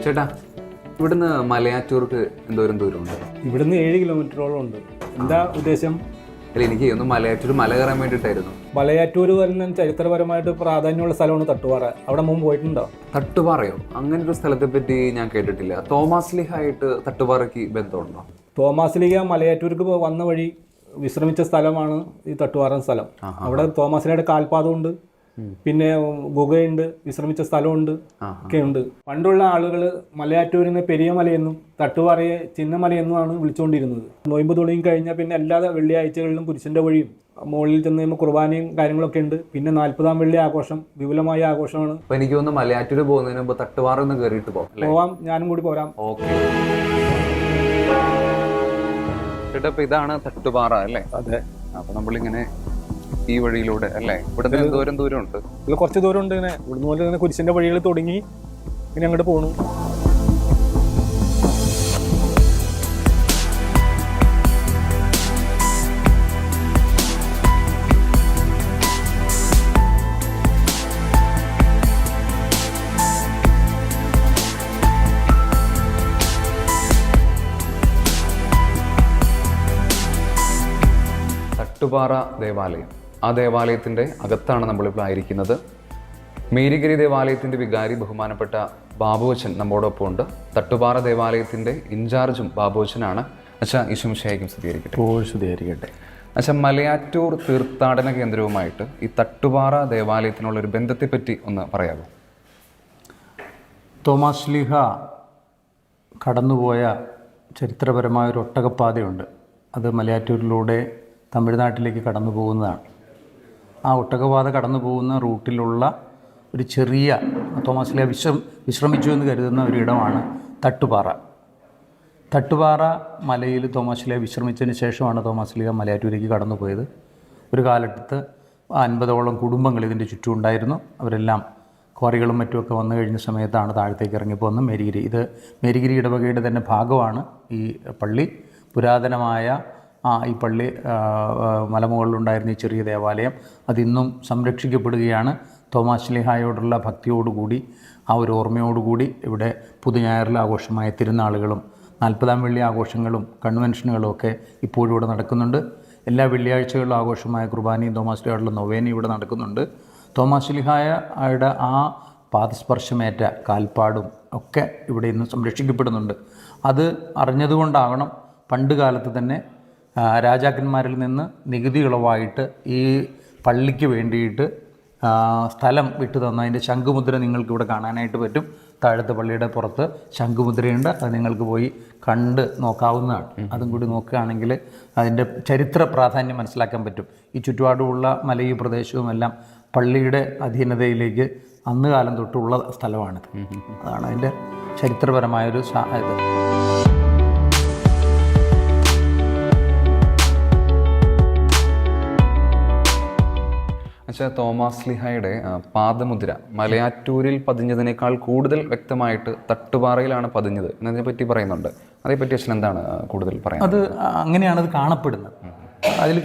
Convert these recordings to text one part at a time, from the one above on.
ചേട്ടാ, ഇവിടുന്ന് മലയാറ്റൂർക്ക് എന്തോരം ദൂരമുണ്ട്? ഇവിടുന്ന് 7 കിലോമീറ്ററോളം ഉണ്ട്. എന്താ ഉദ്ദേശം? അല്ല, എനിക്ക് ഒന്ന് മലയാറ്റൂർ മല കയറാൻ വേണ്ടിയിട്ടായിരുന്നു. മലയാറ്റൂർ വരുന്ന ചരിത്രപരമായിട്ട് പ്രാധാന്യമുള്ള സ്ഥലമാണ് തട്ടുപാറ. അവിടെ മുമ്പ് പോയിട്ടുണ്ടോ? തട്ടുപാറയോ? അങ്ങനെ ഒരു സ്ഥലത്തെ പറ്റി ഞാൻ കേട്ടിട്ടില്ല. തോമസ് ലീഹ ആയിട്ട് തട്ടുപാറയ്ക്ക് ബന്ധമുണ്ടോ? തോമസ് ലീഹ മലയാറ്റൂർക്ക് വന്ന വഴി വിശ്രമിച്ച സ്ഥലമാണ് ഈ തട്ടുപാറ സ്ഥലം. അവിടെ തോമസ് ലീഹയുടെ കാൽപാദമുണ്ട്, പിന്നെ ഗുഹയുണ്ട്, വിശ്രമിച്ച സ്ഥലമുണ്ട്, ഒക്കെ ഉണ്ട്. പണ്ടുള്ള ആളുകൾ മലയാറ്റൂരിനെ പെരിയ മലയെന്നും തട്ടുപാറയെ ചിന്നമലയെന്നുമാണ് വിളിച്ചുകൊണ്ടിരുന്നത്. നൊയമ്പ് തുടങ്ങി കഴിഞ്ഞാൽ പിന്നെ എല്ലാ വെള്ളിയാഴ്ചകളിലും കുരിശിൻ്റെ വഴിയും മുകളിൽ ചെന്ന് കഴിയുമ്പോൾ കുർബാനയും കാര്യങ്ങളൊക്കെ ഉണ്ട്. പിന്നെ 40-ാം വെള്ളി ആഘോഷം, വിപുലമായ ആഘോഷമാണ്. അപ്പൊ എനിക്ക് ഒന്ന് മലയാറ്റൂർ പോകുന്നതിന് മുമ്പ് തട്ടുപാറ ഒന്ന് കയറിയിട്ട് പോവാം. ഞാനും കൂടി പോരാം. ഓക്കെ ചേട്ടാ, അപ്പൊ ഇതാണ് തട്ടുപാറ അല്ലേ? അതെ. അപ്പൊ നമ്മളിങ്ങനെ ഈ വഴിയിലൂടെ അല്ലേ? ഇവിടെ ദൂരമുണ്ട്. ഇതിൽ കുറച്ച് ദൂരം ഉണ്ട്. ഇങ്ങനെ ഇവിടുന്ന് പോലെ തന്നെ കുരിശിന്റെ വഴികൾ തുടങ്ങി പിന്നെ അങ്ങോട്ട് പോകണം. തട്ടുപാറ ദേവാലയം, ആ ദേവാലയത്തിൻ്റെ അകത്താണ് നമ്മളിപ്പോൾ ആയിരിക്കുന്നത്. മേരിഗിരി ദേവാലയത്തിൻ്റെ വികാരി ബഹുമാനപ്പെട്ട ബാബുവച്ചൻ നമ്മോടൊപ്പം ഉണ്ട്. തട്ടുപാറ ദേവാലയത്തിൻ്റെ ഇൻചാർജും ബാബുവച്ചനാണ്. അച്ഛാ, ഈശോമിശിഹായ്ക്കും സ്തുതിയായിരിക്കട്ടെ. അച്ഛാ, മലയാറ്റൂർ തീർത്ഥാടന കേന്ദ്രവുമായിട്ട് ഈ തട്ടുപാറ ദേവാലയത്തിനുള്ളൊരു ബന്ധത്തെപ്പറ്റി ഒന്ന് പറയാമോ? തോമസ് ലീഹ കടന്നുപോയ ചരിത്രപരമായൊരു ഒട്ടകപ്പാതയുണ്ട്. അത് മലയാറ്റൂരിലൂടെ തമിഴ്നാട്ടിലേക്ക് കടന്നു പോകുന്നതാണ്. ആ ഒട്ടകപാത കടന്നു പോകുന്ന റൂട്ടിലുള്ള ഒരു ചെറിയ തോമസ് ലീഹ വിശ്രമിച്ചു എന്ന് കരുതുന്ന ഒരിടമാണ് തട്ടുപാറ. തട്ടുപാറ മലയിൽ തോമസ് ലീഹ വിശ്രമിച്ചതിന് ശേഷമാണ് തോമസ് ലീഹ മലയാറ്റൂരേക്ക് കടന്നു പോയത്. ഒരു കാലത്ത് 50ഓളം കുടുംബങ്ങൾ ഇതിൻ്റെ ചുറ്റും ഉണ്ടായിരുന്നു. അവരെല്ലാം ക്വാറികളും മറ്റുമൊക്കെ വന്നു കഴിഞ്ഞ സമയത്താണ് താഴത്തേക്ക് ഇറങ്ങിപ്പോകുന്നത്. മേരിഗിരി, ഇത് മേരിഗിരി ഇടവകയുടെ തന്നെ ഭാഗമാണ് ഈ പള്ളി. പുരാതനമായ ഈ പള്ളി, മലമുകളിലുണ്ടായിരുന്ന ഈ ചെറിയ ദേവാലയം അതിന്നും സംരക്ഷിക്കപ്പെടുകയാണ്. തോമസ് ലീഹായോടുള്ള ഭക്തിയോടുകൂടി, ആ ഒരു ഓർമ്മയോടുകൂടി ഇവിടെ പുതുഞായറിൽ ആഘോഷമായ തിരുനാളുകളും 40-ാം വെള്ളി ആഘോഷങ്ങളും കൺവെൻഷനുകളും ഒക്കെ ഇപ്പോഴും ഇവിടെ നടക്കുന്നുണ്ട്. എല്ലാ വെള്ളിയാഴ്ചകളിലും ആഘോഷമായ കുർബാനയും തോമസ് ലീഹായുള്ള നൊവേനയും ഇവിടെ നടക്കുന്നുണ്ട്. തോമസ് ലീഹായുടെ ആ പാദസ്പർശമേറ്റ കാൽപ്പാടും ഒക്കെ ഇവിടെ ഇന്ന് സംരക്ഷിക്കപ്പെടുന്നുണ്ട്. അത് അറിഞ്ഞതുകൊണ്ടാകണം പണ്ട് കാലത്ത് തന്നെ രാജാക്കന്മാരിൽ നിന്ന് നികുതി ഇളവായിട്ട് ഈ പള്ളിക്ക് വേണ്ടിയിട്ട് സ്ഥലം വിട്ടു തന്ന അതിൻ്റെ ശംഖുമുദ്ര നിങ്ങൾക്ക് ഇവിടെ കാണാനായിട്ട് പറ്റും. താഴത്തെ പള്ളിയുടെ പുറത്ത് ശംഖുമുദ്രയുണ്ട്. അത് നിങ്ങൾക്ക് പോയി കണ്ട് നോക്കാവുന്നതാണ്. അതും കൂടി നോക്കുകയാണെങ്കിൽ അതിൻ്റെ ചരിത്ര പ്രാധാന്യം മനസ്സിലാക്കാൻ പറ്റും. ഈ ചുറ്റുപാടുമുള്ള മലയും പ്രദേശവുമെല്ലാം പള്ളിയുടെ അധീനതയിലേക്ക് അന്ന് കാലം തൊട്ടുള്ള സ്ഥലമാണിത്. അതാണ് അതിൻ്റെ ചരിത്രപരമായൊരു ഇത്. അച്ഛാ, തോമസ് ലീഹായുടെ പാദമുദ്ര മലയാറ്റൂരിൽ പതിഞ്ഞതിനേക്കാൾ കൂടുതൽ വ്യക്തമായിട്ട് തട്ടുപാറയിലാണ് പതിഞ്ഞത് എന്നതിനെ പറ്റി പറയുന്നുണ്ട്. അതേപ്പറ്റി അച്ഛൻ എന്താണ് കൂടുതൽ പറയുന്നത്? അത് അങ്ങനെയാണ് അത് കാണപ്പെടുന്നത്. അതിൽ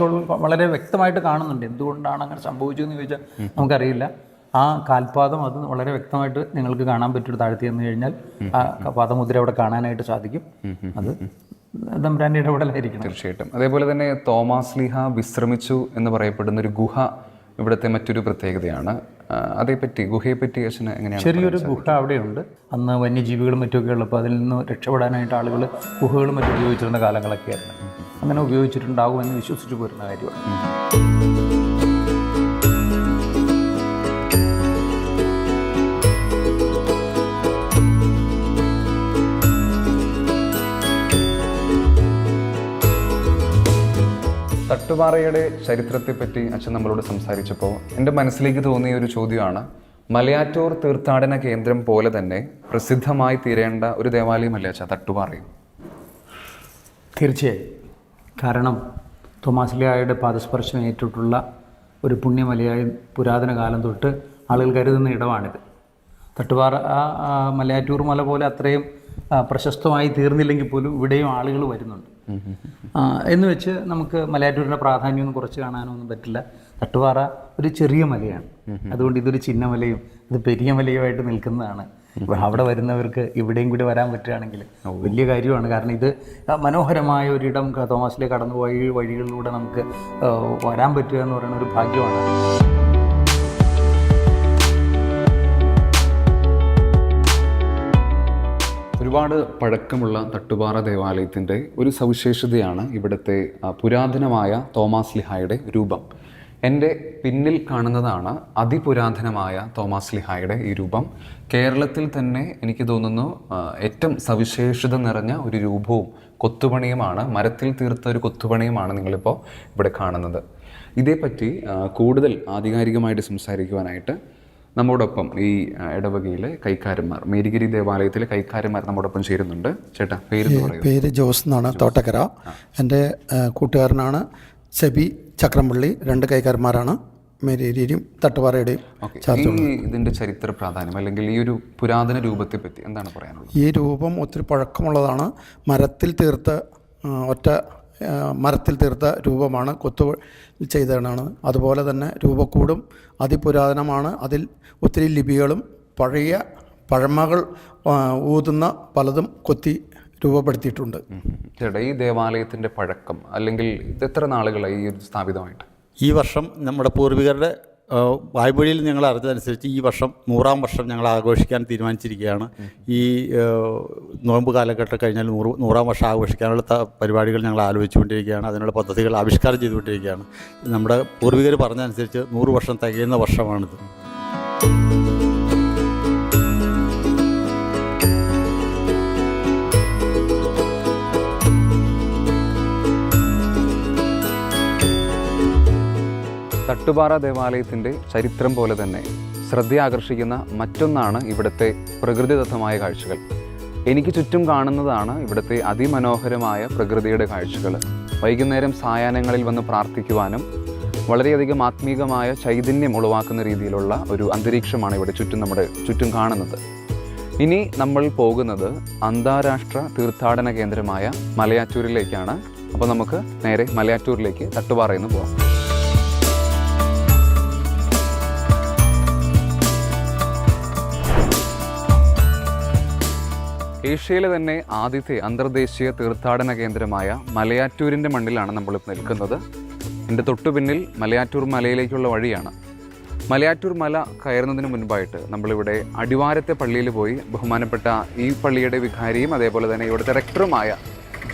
വളരെ വ്യക്തമായിട്ട് കാണുന്നുണ്ട്. എന്തുകൊണ്ടാണ് അങ്ങനെ സംഭവിച്ചതെന്ന് ചോദിച്ചാൽ നമുക്കറിയില്ല. ആ കാൽപാദം അത് വളരെ വ്യക്തമായിട്ട് നിങ്ങൾക്ക് കാണാൻ പറ്റും. താഴ്ത്തി വന്നു കഴിഞ്ഞാൽ ആ പാദമുദ്ര അവിടെ കാണാനായിട്ട് സാധിക്കും. അത് തമ്പുരാൻ്റെ ഇടപെടലായിരിക്കണം തീർച്ചയായിട്ടും. അതേപോലെ തന്നെ തോമസ് ലീഹ വിശ്രമിച്ചു എന്ന് പറയപ്പെടുന്ന ഒരു ഗുഹ ഇവിടുത്തെ മറ്റൊരു പ്രത്യേകതയാണ്. അതേപ്പറ്റി, ഗുഹയെപ്പറ്റി അച്ഛന് എങ്ങനെയാണ്? ചെറിയൊരു ഗുഹ അവിടെയുണ്ട്. അന്ന് വന്യജീവികളും മറ്റുമൊക്കെ ഉള്ളപ്പോൾ അതിൽ നിന്ന് രക്ഷപ്പെടാനായിട്ട് ആളുകൾ ഗുഹകളും മറ്റും ഉപയോഗിച്ചിരുന്ന കാലങ്ങളൊക്കെ ആയിരുന്നു. അങ്ങനെ ഉപയോഗിച്ചിട്ടുണ്ടാകുമെന്ന് വിശ്വസിച്ചു പോരുന്ന കാര്യമാണ്. തട്ടുപാറയുടെ ചരിത്രത്തെപ്പറ്റി അച്ഛൻ നമ്മളോട് സംസാരിച്ചപ്പോൾ എൻ്റെ മനസ്സിലേക്ക് തോന്നിയ ഒരു ചോദ്യമാണ്, മലയാറ്റൂർ തീർത്ഥാടന കേന്ദ്രം പോലെ തന്നെ പ്രസിദ്ധമായി തീരേണ്ട ഒരു ദേവാലയമല്ലേ അച്ഛാ തട്ടുപാറയും? തീർച്ചയായും. കാരണം തോമസ് ലീഹായുടെ പാദസ്പർശം ഏറ്റിട്ടുള്ള ഒരു പുണ്യമലയായി പുരാതന കാലം തൊട്ട് ആളുകൾ കരുതുന്ന ഇടമാണിത്. തട്ടുപാറ മലയാറ്റൂർ മല പോലെ അത്രയും പ്രശസ്തമായി തീർന്നില്ലെങ്കിൽ പോലും ഇവിടെയും ആളുകൾ വരുന്നുണ്ട്. എന്ന് വെച്ച് നമുക്ക് മലയാറ്റൂരിൻ്റെ പ്രാധാന്യമൊന്നും കുറച്ച് കാണാനൊന്നും പറ്റില്ല. തട്ടുപാറ ഒരു ചെറിയ മലയാണ്. അതുകൊണ്ട് ഇതൊരു ചിന്നമലയും ഇത് പെരിയ മലയുമായിട്ട് നിൽക്കുന്നതാണ്. അപ്പോൾ അവിടെ വരുന്നവർക്ക് ഇവിടെയും കൂടി വരാൻ പറ്റുകയാണെങ്കിൽ വലിയ കാര്യമാണ്. കാരണം ഇത് മനോഹരമായ ഒരിടം തോമാസിലെ കടന്നുപോയ വഴികളിലൂടെ നമുക്ക് വരാൻ പറ്റുക എന്ന് പറയുന്ന ഒരു ഭാഗ്യമാണ്. ഒരുപാട് പഴക്കമുള്ള തട്ടുപാറ ദേവാലയത്തിൻ്റെ ഒരു സവിശേഷതയാണ് ഇവിടുത്തെ പുരാതനമായ തോമാസ് ലിഹായുടെ രൂപം. എൻ്റെ പിന്നിൽ കാണുന്നതാണ് അതിപുരാതനമായ തോമാസ് ലിഹായുടെ ഈ രൂപം. കേരളത്തിൽ തന്നെ എനിക്ക് തോന്നുന്നു ഏറ്റവും സവിശേഷത നിറഞ്ഞ ഒരു രൂപവും കൊത്തുപണിയുമാണ്, മരത്തിൽ തീർത്ത ഒരു കൊത്തുപണിയുമാണ് നിങ്ങളിപ്പോൾ ഇവിടെ കാണുന്നത്. ഇതേപ്പറ്റി കൂടുതൽ ആധികാരികമായിട്ട് സംസാരിക്കുവാനായിട്ട് നമ്മോടൊപ്പം ഈ ഇടവകയിലെ കൈക്കാരന്മാർ, മേരിഗിരി ദേവാലയത്തിലെ കൈക്കാരന്മാർ നമ്മോടൊപ്പം ചേരുന്നുണ്ട്. ചേട്ടാ, പേര് ജോസ് എന്നാണ്, തോട്ടക്കര. എൻ്റെ കൂട്ടുകാരനാണ് സെബി ചക്രംപള്ളി. 2 കൈക്കാരന്മാരാണ്, മേരിഗിരിയും തട്ടുപാറയുടെയും. ഇതിൻ്റെ ചരിത്ര പ്രാധാന്യം അല്ലെങ്കിൽ ഈ ഒരു പുരാതന രൂപത്തെ പറ്റി എന്താണ് പറയാനുള്ളത്? ഈ രൂപം ഒത്തിരി പഴക്കമുള്ളതാണ്. മരത്തിൽ തീർത്ത രൂപമാണ്, കൊത്തു ചെയ്തതാണ്. അതുപോലെ തന്നെ രൂപക്കൂടും അതിപുരാതനമാണ്. അതിൽ ഒത്തിരി ലിപികളും പഴമകൾ ഊതുന്ന പലതും കൊത്തി രൂപപ്പെടുത്തിയിട്ടുണ്ട്. ചേട്ടാ, ഈ ദേവാലയത്തിൻ്റെ പഴക്കം അല്ലെങ്കിൽ ഇത് എത്ര നാളുകളായി ഈ സ്ഥാപിതമായിട്ട്? ഈ വർഷം നമ്മുടെ പൂർവികരുടെ വായ്മൊഴിയിൽ ഞങ്ങൾ അറിഞ്ഞതനുസരിച്ച് ഈ വർഷം 100-ാം വർഷം ഞങ്ങൾ ആഘോഷിക്കാൻ തീരുമാനിച്ചിരിക്കുകയാണ്. ഈ നോമ്പ് കാലഘട്ടം കഴിഞ്ഞാൽ 100-ാം വർഷം ആഘോഷിക്കാനുള്ള പരിപാടികൾ ഞങ്ങൾ ആലോചിച്ചുകൊണ്ടിരിക്കുകയാണ്. അതിനുള്ള പദ്ധതികൾ ആവിഷ്കാരം ചെയ്തുകൊണ്ടിരിക്കുകയാണ്. നമ്മുടെ പൂർവികർ പറഞ്ഞതനുസരിച്ച് 100 വർഷം തികയുന്ന വർഷമാണിത്. തട്ടുപാറ ദേവാലയത്തിൻ്റെ ചരിത്രം പോലെ തന്നെ ശ്രദ്ധയാകർഷിക്കുന്ന മറ്റൊന്നാണ് ഇവിടുത്തെ പ്രകൃതിദത്തമായ കാഴ്ചകൾ. എനിക്ക് ചുറ്റും കാണുന്നതാണ് ഇവിടുത്തെ അതിമനോഹരമായ പ്രകൃതിയുടെ കാഴ്ചകൾ. വൈകുന്നേരം സായാഹ്നങ്ങളിൽ വന്ന് പ്രാർത്ഥിക്കുവാനും വളരെയധികം ആത്മീകമായ ചൈതന്യം ഉളവാക്കുന്ന രീതിയിലുള്ള ഒരു അന്തരീക്ഷമാണ് ഇവിടെ നമ്മുടെ ചുറ്റും കാണുന്നത്. ഇനി നമ്മൾ പോകുന്നത് അന്താരാഷ്ട്ര തീർത്ഥാടന കേന്ദ്രമായ മലയാറ്റൂരിലേക്കാണ്. അപ്പോൾ നമുക്ക് നേരെ മലയാറ്റൂരിലേക്ക് തട്ടുപാറയിൽ നിന്ന് പോകാം. ഏഷ്യയിലെ തന്നെ ആദ്യത്തെ അന്തർദേശീയ തീർത്ഥാടന കേന്ദ്രമായ മലയാറ്റൂരിൻ്റെ മണ്ണിലാണ് നമ്മളിപ്പോൾ നിൽക്കുന്നത്. എൻ്റെ തൊട്ടു പിന്നിൽ മലയാറ്റൂർ മലയിലേക്കുള്ള വഴിയാണ്. മലയാറ്റൂർ മല കയറുന്നതിന് മുൻപായിട്ട് നമ്മളിവിടെ അടിവാരത്തെ പള്ളിയിൽ പോയി ബഹുമാനപ്പെട്ട ഈ പള്ളിയുടെ വികാരിയും അതേപോലെ തന്നെ ഇവിടുത്തെ റെക്ടറുമായ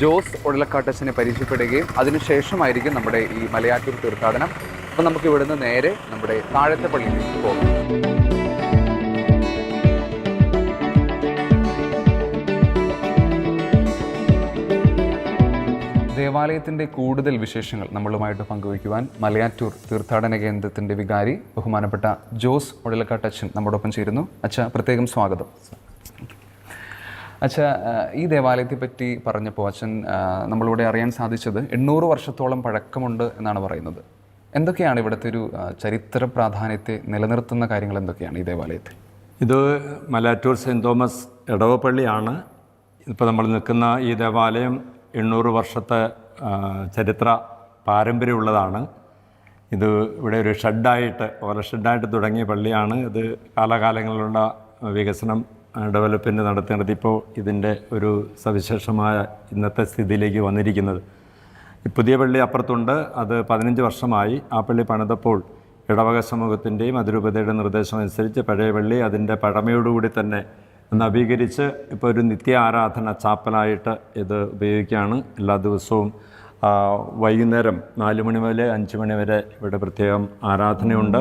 ജോസ് ഒടലക്കാട്ടച്ചനെ പരിചയപ്പെടുകയും അതിനുശേഷമായിരിക്കും നമ്മുടെ ഈ മലയാറ്റൂർ തീർത്ഥാടനം. അപ്പോൾ നമുക്ക് ഇവിടുന്ന് നേരെ നമ്മുടെ താഴത്തെ പള്ളിയിലേക്ക് പോകാം. ദേവാലയത്തിൻ്റെ കൂടുതൽ വിശേഷങ്ങൾ നമ്മളുമായിട്ട് പങ്കുവയ്ക്കുവാൻ മലയാറ്റൂർ തീർത്ഥാടന കേന്ദ്രത്തിൻ്റെ വികാരി ബഹുമാനപ്പെട്ട ജോസ് ഒടലക്കാട്ടച്ചൻ നമ്മോടൊപ്പം ചേരുന്നു. അച്ഛാ, പ്രത്യേകം സ്വാഗതം. അച്ഛാ, ഈ ദേവാലയത്തെ പറ്റി പറഞ്ഞപ്പോൾ അച്ഛൻ നമ്മളിവിടെ അറിയാൻ സാധിച്ചത് 800 വർഷത്തോളം പഴക്കമുണ്ട് എന്നാണ് പറയുന്നത്. എന്തൊക്കെയാണ് ഇവിടുത്തെ ഒരു ചരിത്ര പ്രാധാന്യത്തെ നിലനിർത്തുന്ന കാര്യങ്ങൾ എന്തൊക്കെയാണ് ഈ ദേവാലയത്തിൽ? ഇത് മലയാറ്റൂർ സെൻറ്റ് തോമസ് ഇടവപ്പള്ളിയാണ്. ഇപ്പോൾ നമ്മൾ നിൽക്കുന്ന ഈ ദേവാലയം 800 വർഷത്തെ ചരിത്ര പാരമ്പര്യമുള്ളതാണ്. ഇത് ഇവിടെ ഒരു ഓല ഷെഡായിട്ട് തുടങ്ങിയ പള്ളിയാണ്. ഇത് കാലാകാലങ്ങളിലുള്ള വികസനം ഡെവലപ്മെൻറ്റ് നടത്തേണ്ടത് ഇപ്പോൾ ഇതിൻ്റെ ഒരു സവിശേഷമായ ഇന്നത്തെ സ്ഥിതിയിലേക്ക് വന്നിരിക്കുന്നത്. ഈ പുതിയ പള്ളി അപ്പുറത്തുണ്ട്. അത് 15 വർഷമായി. ആ പള്ളി പണിതപ്പോൾ ഇടവക സമൂഹത്തിൻ്റെയും അതിരൂപതയുടെ നിർദ്ദേശം അനുസരിച്ച് പഴയ പള്ളി അതിൻ്റെ പഴമയോടുകൂടി തന്നെ നവീകരിച്ച് ഇപ്പോൾ ഒരു നിത്യ ആരാധന ചാപ്പലായിട്ട് ഇത് ഉപയോഗിക്കുകയാണ്. എല്ലാ ദിവസവും വൈകുന്നേരം 4 മണി മുതൽ 5 മണി വരെ ഇവിടെ പ്രത്യേകം ആരാധനയുണ്ട്.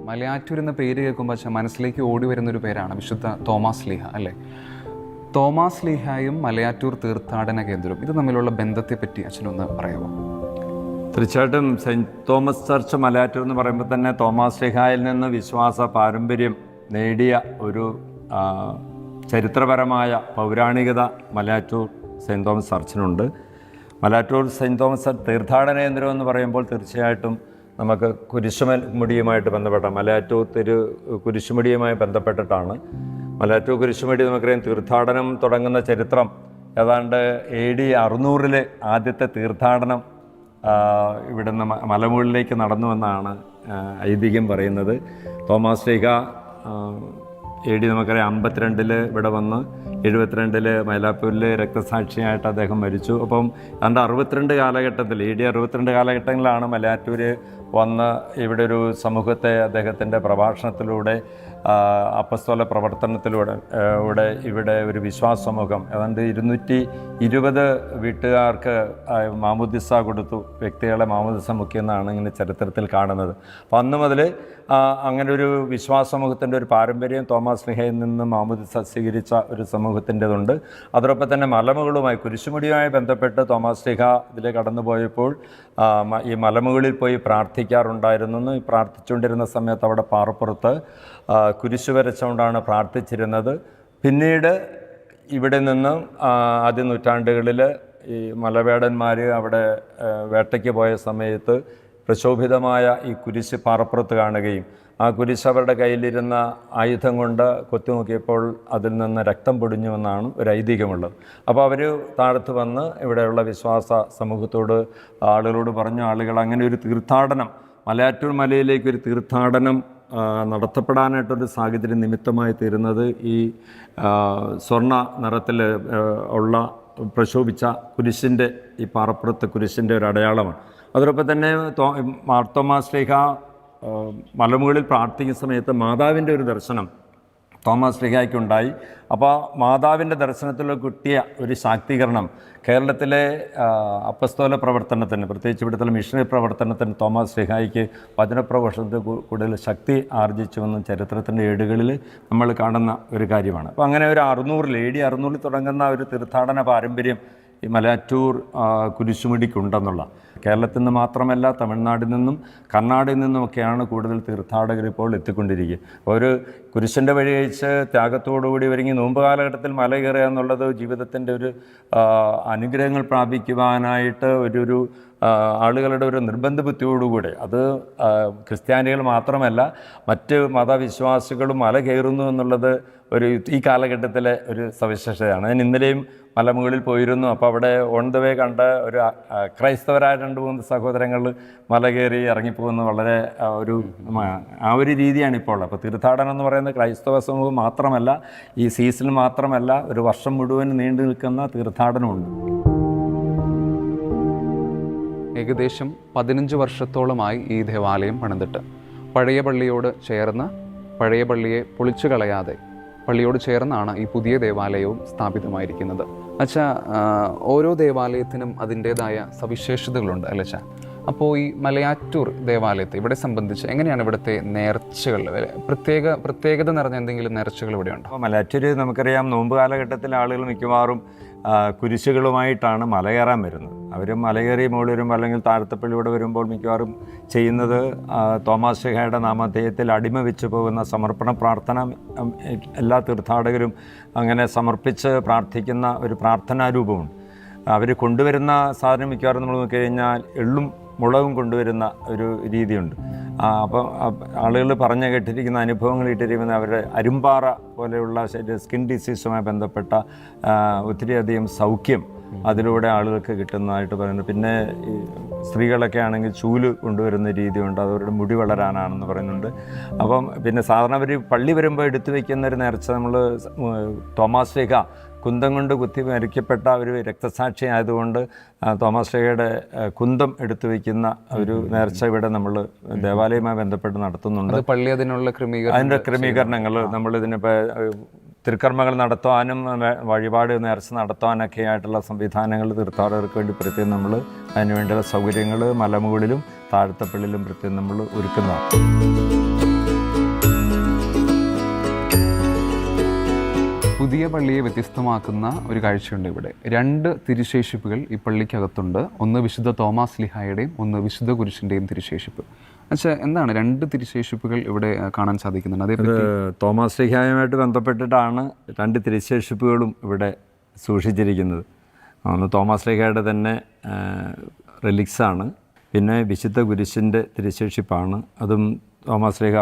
മലയാറ്റൂർ എന്ന പേര് കേൾക്കുമ്പോൾ അച്ഛൻ മനസ്സിലേക്ക് ഓടി വരുന്നൊരു പേരാണ് വിശുദ്ധ തോമാസ് ലീഹ, അല്ലേ? തോമാസ് ലീഹായും മലയാറ്റൂർ തീർത്ഥാടന കേന്ദ്രവും ഇത് തമ്മിലുള്ള ബന്ധത്തെ പറ്റി അച്ഛനൊന്ന് പറയാമോ? തീർച്ചയായിട്ടും സെൻറ്റ് തോമസ് ചർച്ച് മലയാറ്റൂർ എന്ന് പറയുമ്പോൾ തന്നെ തോമാസ് ലീഹായിൽ നിന്ന് വിശ്വാസ പാരമ്പര്യം നേടിയ ഒരു ചരിത്രപരമായ പൗരാണികത മലയാറ്റൂർ സെൻറ്റ് തോമസ് ചർച്ചിനുണ്ട്. മലയാറ്റൂർ സെൻറ്റ് തോമസ് തീർത്ഥാടന കേന്ദ്രം എന്ന് പറയുമ്പോൾ തീർച്ചയായിട്ടും നമുക്ക് കുരിശുമുടിയുമായിട്ട് ബന്ധപ്പെട്ട മലയാറ്റൂർ കുരിശുമുടിയുമായി ബന്ധപ്പെട്ടിട്ടാണ്. മലയാറ്റൂർ കുരിശുമുടി നമുക്കറിയാം തീർത്ഥാടനം തുടങ്ങുന്ന ചരിത്രം ഏതാണ്ട് AD 600 ആദ്യത്തെ തീർത്ഥാടനം ഇവിടുന്ന് മലമുകളിലേക്ക് നടന്നുവെന്നാണ് ഐതിഹ്യം പറയുന്നത്. തോമാസ് ശ്ലീഹ AD നമുക്കറിയാം 52 ഇവിടെ വന്ന് 72 മൈലാപ്പൂരിൽ രക്തസാക്ഷിയായിട്ട് അദ്ദേഹം മരിച്ചു. അപ്പം 62 കാലഘട്ടത്തിൽ AD 62 കാലഘട്ടങ്ങളിലാണ് മലയാറ്റൂർ വന്ന് ഇവിടെ ഒരു സമൂഹത്തെ അദ്ദേഹത്തിൻ്റെ പ്രഭാഷണത്തിലൂടെ അപ്പസ്തോല പ്രവർത്തനത്തിലൂടെ ഇവിടെ ഒരു വിശ്വാസ സമൂഹം ഏതാണ്ട് 220 വീട്ടുകാർക്ക് മാമോദിസ കൊടുത്തു, വ്യക്തികളെ മാമോദിസ മുക്കിയെന്നാണ് ഇങ്ങനെ ചരിത്രത്തിൽ കാണുന്നത്. അപ്പം അന്ന് മുതൽ അങ്ങനെ ഒരു വിശ്വാസ സമൂഹത്തിൻ്റെ ഒരു പാരമ്പര്യം തോമാസ് ശ്ലീഹയിൽ നിന്ന് മാമോദിസ സ്വീകരിച്ച ഒരു സമൂഹത്തിൻ്റെതുണ്ട്. അതോടൊപ്പം തന്നെ മലമുകളുമായി കുരിശുമുടിയുമായി ബന്ധപ്പെട്ട് തോമാസ് ശ്ലീഹ ഇതിലെ കടന്നു പോയപ്പോൾ ഈ മലമുകളിൽ പോയി പ്രാർത്ഥിക്കാറുണ്ടായിരുന്നു. ഈ പ്രാർത്ഥിച്ചുകൊണ്ടിരുന്ന സമയത്ത് അവിടെ പാറപ്പുറത്ത് കുരിശു വരച്ചുകൊണ്ടാണ് പ്രാർത്ഥിച്ചിരുന്നത്. പിന്നീട് ഇവിടെ നിന്നും ആദ്യ നൂറ്റാണ്ടുകളിൽ ഈ മലവേടന്മാർ അവിടെ വേട്ടയ്ക്ക് പോയ സമയത്ത് പ്രശോഭിതമായ ഈ കുരിശ് പാറപ്പുറത്ത് കാണുകയും ആ കുരിശ് അവരുടെ കയ്യിലിരുന്ന ആയുധം കൊണ്ട് കൊത്തിനോക്കിയപ്പോൾ അതിൽ നിന്ന് രക്തം പൊടിഞ്ഞുവെന്നാണ് ഒരു ഐതിഹ്യമുള്ളത്. അപ്പോൾ അവർ താഴത്ത് വന്ന് ഇവിടെയുള്ള വിശ്വാസ സമൂഹത്തോട് ആളുകളോട് പറഞ്ഞു, ആളുകൾ അങ്ങനെ ഒരു തീർത്ഥാടനം മലയാറ്റൂർ മലയിലേക്ക് ഒരു തീർത്ഥാടനം നടത്തപ്പെടാനായിട്ടൊരു സാഹചര്യം നിമിത്തമായി തീരുന്നത് ഈ സ്വർണ്ണ നിറത്തിൽ ഉള്ള പ്രശോഭിച്ച കുരിശിൻ്റെ ഈ പാറപ്പുറത്തെ കുരിശിൻ്റെ ഒരു അടയാളമാണ്. അതോടൊപ്പം തന്നെ മാർത്തോമാ ശ്ലീഹ മലമുകളിൽ പ്രാർത്ഥിക്കുന്ന സമയത്ത് മാതാവിൻ്റെ ഒരു ദർശനം തോമാസ് ശ്ലീഹായ്ക്കുണ്ടായി. അപ്പോൾ മാതാവിൻ്റെ ദർശനത്തിൽ കിട്ടിയ ഒരു ശാക്തീകരണം കേരളത്തിലെ അപ്പസ്തോല പ്രവർത്തനത്തിന്, പ്രത്യേകിച്ച് ഇവിടുത്തെ മിഷണറി പ്രവർത്തനത്തിന് തോമാസ് ശ്ലീഹായ്ക്ക് വചനപ്രഘോഷത്തിൽ കൂടുതൽ ശക്തി ആർജിച്ചുവെന്നും ചരിത്രത്തിൻ്റെ ഏടുകളിൽ നമ്മൾ കാണുന്ന ഒരു കാര്യമാണ്. അപ്പോൾ അങ്ങനെ ഒരു 600 തുടങ്ങുന്ന ഒരു തീർത്ഥാടന പാരമ്പര്യം ഈ മലയാറ്റൂർ കുരിശുമുടിക്കുണ്ടെന്നുള്ള, കേരളത്തിൽ നിന്ന് മാത്രമല്ല തമിഴ്നാട്ടിൽ നിന്നും കർണാടകയിൽ നിന്നുമൊക്കെയാണ് കൂടുതൽ തീർത്ഥാടകർ ഇപ്പോൾ എത്തിക്കൊണ്ടിരിക്കുക. ഒരു കുരിശിൻ്റെ വഴി കഴിച്ച് ത്യാഗത്തോടുകൂടി ഒരുങ്ങി നോമ്പ് കാലഘട്ടത്തിൽ മല കയറുക എന്നുള്ളത് ജീവിതത്തിൻ്റെ ഒരു അനുഗ്രഹങ്ങൾ പ്രാപിക്കുവാനായിട്ട് ഒരു ആളുകളുടെ ഒരു നിർബന്ധ ബുദ്ധിയോടുകൂടെ, അത് ക്രിസ്ത്യാനികൾ മാത്രമല്ല മറ്റ് മതവിശ്വാസികളും മല കയറുന്നു എന്നുള്ളത് ഈ കാലഘട്ടത്തിലെ ഒരു സവിശേഷതയാണ്. ഞാൻ ഇന്നലെയും മലമുകളിൽ പോയിരുന്നു. അപ്പോൾ അവിടെ ഓൺ ദ വേ കണ്ട ഒരു ക്രൈസ്തവരായ 2-3 സഹോദരങ്ങൾ മല കയറി ഇറങ്ങിപ്പോകുന്ന വളരെ ഒരു രീതിയാണ് ഇപ്പോൾ ഉള്ളത്. അപ്പോൾ തീർത്ഥാടനം എന്ന് പറയുന്നത് ക്രൈസ്തവ സമൂഹം മാത്രമല്ല, ഈ സീസണിൽ മാത്രമല്ല, ഒരു വർഷം മുഴുവൻ നീണ്ടു നിൽക്കുന്ന തീർത്ഥാടനമുണ്ട്. ഏകദേശം 15 വർഷത്തോളമായി ഈ ദേവാലയം പണിതിട്ട് പഴയ പള്ളിയോട് ചേർന്ന്, പഴയ പള്ളിയെ പൊളിച്ചു കളയാതെ പള്ളിയോട് ചേർന്നാണ് ഈ പുതിയ ദേവാലയവും സ്ഥാപിതമായിരിക്കുന്നത്. അച്ഛാ, ഓരോ ദേവാലയത്തിനും അതിൻ്റേതായ സവിശേഷതകളുണ്ട് അല്ലേ അച്ഛാ? അപ്പോൾ ഈ മലയാറ്റൂർ ദേവാലയത്തെ ഇവിടെ സംബന്ധിച്ച് എങ്ങനെയാണ് ഇവിടുത്തെ നേർച്ചകൾ, പ്രത്യേകത നിറഞ്ഞ എന്തെങ്കിലും നേർച്ചകൾ ഇവിടെയുണ്ടോ? അപ്പോൾ മലയാറ്റൂർ നമുക്കറിയാം, നോമ്പ് കാലഘട്ടത്തിൽ ആളുകൾ മിക്കവാറും കുരിശുകളുമായിട്ടാണ് മല കയറാൻ വരുന്നത്. അവർ മല കയറി മുകളിൽ വരുമ്പോൾ അല്ലെങ്കിൽ താഴത്തപ്പള്ളിയോടെ വരുമ്പോൾ മിക്കവാറും ചെയ്യുന്നത് തോമാസ് ശ്ലീഹായുടെ നാമധേയത്തിൽ അടിമ വെച്ച് പോകുന്ന സമർപ്പണ പ്രാർത്ഥന എല്ലാ തീർത്ഥാടകരും അങ്ങനെ സമർപ്പിച്ച് പ്രാർത്ഥിക്കുന്ന ഒരു പ്രാർത്ഥനാരൂപമുണ്ട്. അവർ കൊണ്ടുവരുന്ന സാധനം മിക്കവാറും നമ്മൾ നോക്കിക്കഴിഞ്ഞാൽ എള്ളും മുളകും കൊണ്ടുവരുന്ന ഒരു രീതിയുണ്ട്. അപ്പോൾ ആളുകൾ പറഞ്ഞു കേട്ടിരിക്കുന്ന അനുഭവങ്ങൾ ഇട്ടിരിക്കുന്ന അവരുടെ അരുമ്പാറ പോലെയുള്ള സ്കിൻ ഡിസീസുമായി ബന്ധപ്പെട്ട ഒത്തിരിയധികം സൗഖ്യം അതിലൂടെ ആളുകൾക്ക് കിട്ടുന്നതായിട്ട് പറയുന്നു. പിന്നെ ഈ സ്ത്രീകളൊക്കെ ആണെങ്കിൽ ചൂല് കൊണ്ടുവരുന്ന രീതിയുണ്ട്, അതവരുടെ മുടി വളരാനാണെന്ന് പറയുന്നുണ്ട്. അപ്പം പിന്നെ സാധാരണ അവർ പള്ളി വരുമ്പോൾ എടുത്തു വയ്ക്കുന്ന ഒരു നേർച്ച, നമ്മൾ തോമാസ് ശ്ലീഹ കുന്തം കൊണ്ട് കുത്തി മരിക്കപ്പെട്ട ഒരു രക്തസാക്ഷി ആയതുകൊണ്ട് തോമാസ് ശ്ലീഹയുടെ കുന്തം എടുത്തു വയ്ക്കുന്ന ഒരു നേർച്ച ഇവിടെ നമ്മൾ ദേവാലയവുമായി ബന്ധപ്പെട്ട് നടത്തുന്നുണ്ട്. പള്ളി അതിൻ്റെ ക്രമീകരണങ്ങൾ നമ്മളിതിനിപ്പോൾ തിരുക്കർമ്മങ്ങൾ നടത്തുവാനും വഴിപാട് നേർച്ച നടത്തുവാനൊക്കെ ആയിട്ടുള്ള സംവിധാനങ്ങൾ തീർത്ഥാടകർക്ക് വേണ്ടി പ്രത്യേകം നമ്മൾ അതിനുവേണ്ടിയുള്ള സൗകര്യങ്ങൾ മലമുകളിലും താഴത്തപ്പള്ളിയിലും പ്രത്യേകം നമ്മൾ ഒരുക്കുന്നതാണ്. പുതിയ പള്ളിയെ വ്യത്യസ്തമാക്കുന്ന ഒരു കാഴ്ചയുണ്ട് ഇവിടെ. 2 തിരുശേഷിപ്പുകൾ ഈ പള്ളിക്കകത്തുണ്ട്. ഒന്ന് വിശുദ്ധ തോമാസ് ശ്ലീഹായുടെയും ഒന്ന് വിശുദ്ധ കുരിശിൻ്റെയും തിരുശേഷിപ്പ്. അച്ഛാ, എന്താണ് 2 തിരുശേഷിപ്പുകൾ ഇവിടെ കാണാൻ സാധിക്കുന്നുണ്ട്? അതേപറ്റി തോമാസ് ശ്ലീഹായുമായിട്ട് ബന്ധപ്പെട്ടിട്ടാണ് 2 തിരുശേഷിപ്പുകളും ഇവിടെ സൂക്ഷിച്ചിരിക്കുന്നത്. ഒന്ന് തോമാസ് ശ്ലീഹായുടെ തന്നെ റിലിക്സാണ്, പിന്നെ വിശുദ്ധ കുരിശിൻ്റെ തിരുശേഷിപ്പാണ്. അതും തോമാസ് ശ്ലീഹ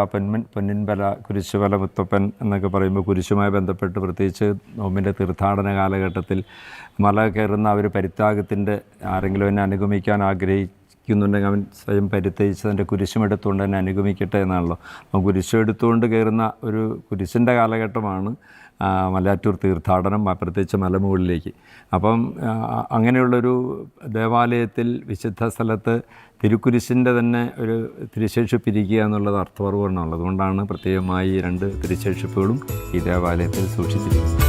പൊന്നിൻപല കുരിശുപല മുത്തപ്പൻ എന്നൊക്കെ പറയുമ്പോൾ കുരിശുമായി ബന്ധപ്പെട്ട് പ്രത്യേകിച്ച് നോമ്പിൻ്റെ തീർത്ഥാടന കാലഘട്ടത്തിൽ മല കയറുന്ന ഒരു പരിത്യാഗത്തിൻ്റെ ആരെങ്കിലും എന്നെ അനുഗമിക്കാൻ അനുഗമിക്കുന്നുണ്ടെങ്കിൽ അവൻ സ്വയം പരിത്യജിച്ച് തൻ്റെ കുരിശുമെടുത്തുകൊണ്ട് തന്നെ അനുഗമിക്കട്ടെ എന്നാണല്ലോ. അപ്പോൾ കുരിശെടുത്തുകൊണ്ട് കയറുന്ന ഒരു കുരിശിൻ്റെ കാലഘട്ടമാണ് മലയാറ്റൂർ തീർത്ഥാടനം, പ്രത്യേകിച്ച് മലമുകളിലേക്ക്. അപ്പം അങ്ങനെയുള്ളൊരു ദേവാലയത്തിൽ വിശുദ്ധ സ്ഥലത്ത് തിരുക്കുരിശിൻ്റെ തന്നെ ഒരു തിരുശേഷിപ്പിരിക്കുക എന്നുള്ളത് അർത്ഥപൂർവ്വമാണ്. അതുകൊണ്ടാണ് പ്രത്യേകമായി 2 തിരുശേഷിപ്പുകളും ഈ ദേവാലയത്തിൽ സൂക്ഷിച്ചിരിക്കുന്നത്.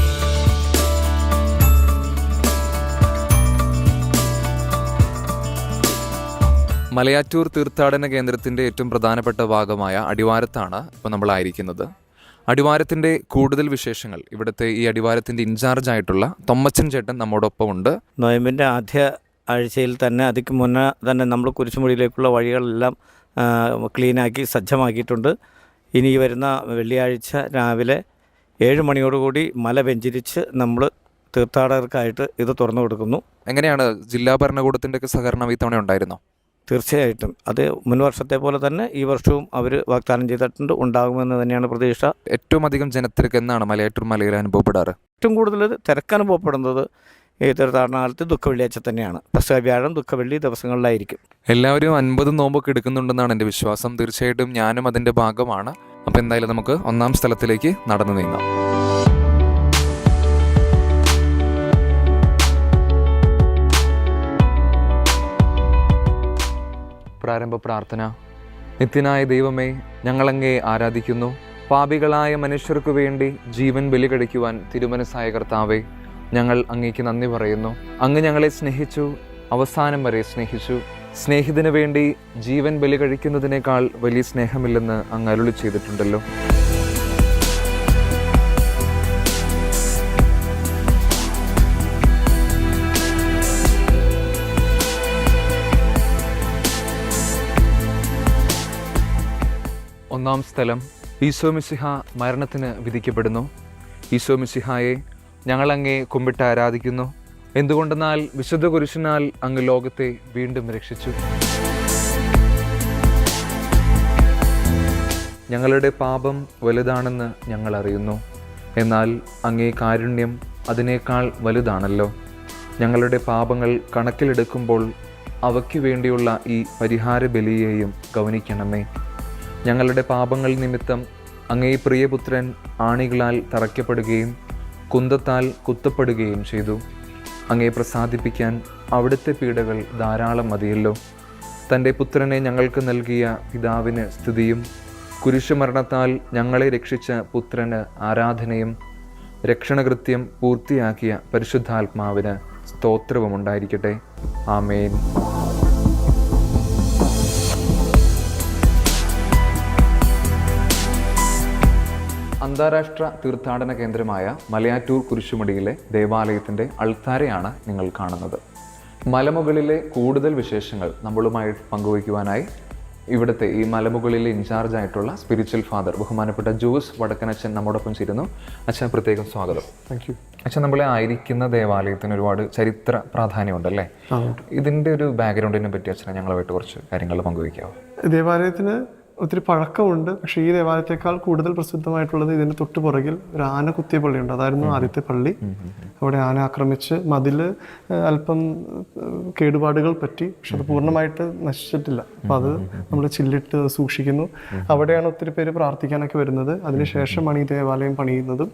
മലയാറ്റൂർ തീർത്ഥാടന കേന്ദ്രത്തിൻ്റെ ഏറ്റവും പ്രധാനപ്പെട്ട ഭാഗമായ അടിവാരത്താണ് ഇപ്പോൾ നമ്മളായിരിക്കുന്നത്. അടിവാരത്തിൻ്റെ കൂടുതൽ വിശേഷങ്ങൾ ഇവിടുത്തെ ഈ അടിവാരത്തിൻ്റെ ഇൻചാർജായിട്ടുള്ള തൊമ്മച്ചൻ ചേട്ടൻ നമ്മോടൊപ്പം ഉണ്ട്. നോയമ്പിൻ്റെ ആദ്യ ആഴ്ചയിൽ തന്നെ അതിക്ക് മുന്നേ തന്നെ നമ്മൾ കുരിശുമുടിയിലേക്കുള്ള വഴികളെല്ലാം ക്ലീനാക്കി സജ്ജമാക്കിയിട്ടുണ്ട്. ഇനി വരുന്ന വെള്ളിയാഴ്ച രാവിലെ 7 മണിയോടുകൂടി മല വെഞ്ചരിച്ച് നമ്മൾ തീർത്ഥാടകർക്കായിട്ട് ഇത് തുറന്നു കൊടുക്കുന്നു. എങ്ങനെയാണ് ജില്ലാ ഭരണകൂടത്തിൻ്റെ ഒക്കെ സഹകരണം ഇത്തവണ ഉണ്ടായിരുന്നോ? തീർച്ചയായിട്ടും അത് മുൻ വർഷത്തെ പോലെ തന്നെ ഈ വർഷവും അവർ വാഗ്ദാനം ചെയ്തിട്ടുണ്ട്, ഉണ്ടാകുമെന്ന് തന്നെയാണ് പ്രതീക്ഷ. ഏറ്റവും അധികം ജനത്തിരക്ക് എന്നാണ് മലയാറ്റൂർ മലയിൽ അനുഭവപ്പെടാറ്? ഏറ്റവും കൂടുതൽ തിരക്കനുഭവപ്പെടുന്നത് ഈ തീർത്ഥാടന കാലത്ത് ദുഃഖവെള്ളിയാഴ്ച തന്നെയാണ്. പെസഹ വ്യാഴം ദുഃഖവെള്ളി ദിവസങ്ങളിലായിരിക്കും. എല്ലാവരും 50 നോമ്പൊക്കെ എടുക്കുന്നുണ്ടെന്നാണ് എൻ്റെ വിശ്വാസം. തീർച്ചയായിട്ടും ഞാനും അതിൻ്റെ ഭാഗമാണ്. അപ്പോൾ എന്തായാലും നമുക്ക് 1-ാം സ്ഥലത്തിലേക്ക് നടന്നു നീങ്ങാം. പ്രാരംഭ പ്രാർത്ഥന. നിത്യനായ ദൈവമേ, ഞങ്ങളങ്ങേ ആരാധിക്കുന്നു. പാപികളായ മനുഷ്യർക്കു വേണ്ടി ജീവൻ ബലി കഴിക്കുവാൻ തിരുമനസ്സായ കർത്താവേ, ഞങ്ങൾ അങ്ങേക്ക് നന്ദി പറയുന്നു. അങ്ങ് ഞങ്ങളെ സ്നേഹിച്ചു, അവസാനം വരെ സ്നേഹിച്ചു. സ്നേഹിതന് വേണ്ടി ജീവൻ ബലി കഴിക്കുന്നതിനേക്കാൾ വലിയ സ്നേഹമില്ലെന്ന് അങ്ങ് അരുളി ചെയ്തിട്ടുണ്ടല്ലോ. ഒന്നാം സ്ഥലം. ഈശോ മിശിഹ മരണത്തിന് വിധിക്കപ്പെടുന്നു. ഈശോ മിശിഹായെ ഞങ്ങളങ്ങേ കുമ്പിട്ട് ആരാധിക്കുന്നു. എന്തുകൊണ്ടെന്നാൽ വിശുദ്ധ കുരിശിനാൽ അങ്ങ് ലോകത്തെ വീണ്ടും രക്ഷിച്ചു. ഞങ്ങളുടെ പാപം വലുതാണെന്ന് ഞങ്ങൾ അറിയുന്നു. എന്നാൽ അങ്ങേ കാരുണ്യം അതിനേക്കാൾ വലുതാണല്ലോ. ഞങ്ങളുടെ പാപങ്ങൾ കണക്കിലെടുക്കുമ്പോൾ അവയ്ക്ക് വേണ്ടിയുള്ള ഈ പരിഹാര ബലിയെയും ഗൗനിക്കണമേ. ഞങ്ങളുടെ പാപങ്ങൾ നിമിത്തം അങ്ങേ പ്രിയപുത്രൻ ആണികളാൽ തറയ്ക്കപ്പെടുകയും കുന്തത്താൽ കുത്തപ്പെടുകയും ചെയ്തു. അങ്ങേ പ്രസാദിപ്പിക്കാൻ അവിടുത്തെ പീഡകൾ ധാരാളം മതിയല്ലോ. തൻ്റെ പുത്രനെ ഞങ്ങൾക്ക് നൽകിയ പിതാവിന് സ്തുതിയും കുരിശുമരണത്താൽ ഞങ്ങളെ രക്ഷിച്ച പുത്രന് ആരാധനയും രക്ഷണകൃത്യം പൂർത്തിയാക്കിയ പരിശുദ്ധാത്മാവിന് സ്തോത്രവും ഉണ്ടായിരിക്കട്ടെ. ആമേൻ. അന്താരാഷ്ട്ര തീർത്ഥാടന കേന്ദ്രമായ മലയാറ്റൂർ കുരിശുമുടിയിലെ ദേവാലയത്തിൻ്റെ അൾത്താരയാണ് നിങ്ങൾ കാണുന്നത്. മലമുകളിലെ കൂടുതൽ വിശേഷങ്ങൾ നമ്മളുമായി പങ്കുവയ്ക്കുവാനായി ഇവിടുത്തെ ഈ മലമുകളിലെ ഇൻചാർജായിട്ടുള്ള സ്പിരിച്വൽ ഫാദർ ബഹുമാനപ്പെട്ട ജോസ് വടക്കനച്ഛൻ നമ്മോടൊപ്പം ചേരുന്നു. അച്ഛൻ പ്രത്യേകം സ്വാഗതം. Thank you. അച്ഛൻ, നമ്മളെ ആയിരിക്കുന്ന ദേവാലയത്തിന് ഒരുപാട് ചരിത്ര പ്രാധാന്യമുണ്ടല്ലേ? ഇതിൻ്റെ ഒരു ബാക്ക്ഗ്രൗണ്ടിനെ പറ്റി അച്ഛനെ ഞങ്ങളുമായിട്ട് കുറച്ച് കാര്യങ്ങൾ പങ്കുവയ്ക്കാമോ? ദേവാലയത്തിന് ഒത്തിരി പഴക്കമുണ്ട്. പക്ഷേ ഈ ദേവാലയത്തെക്കാൾ കൂടുതൽ പ്രസിദ്ധമായിട്ടുള്ളത് ഇതിൻ്റെ തൊട്ട് പുറകിൽ ഒരു ആന കുത്തിയ പള്ളിയുണ്ട്. അതായിരുന്നു ആദ്യത്തെ പള്ളി. അവിടെ ആന ആക്രമിച്ച് മതിൽ അല്പം കേടുപാടുകൾ പറ്റി, പക്ഷെ അത് പൂർണ്ണമായിട്ട് നശിച്ചിട്ടില്ല. അപ്പോൾ അത് നമ്മൾ ചില്ലിട്ട് സൂക്ഷിക്കുന്നു. അവിടെയാണ് ഒത്തിരി പേര് പ്രാർത്ഥിക്കാനൊക്കെ വരുന്നത്. അതിനുശേഷമാണ് ഈ ദേവാലയം പണിയുന്നതും.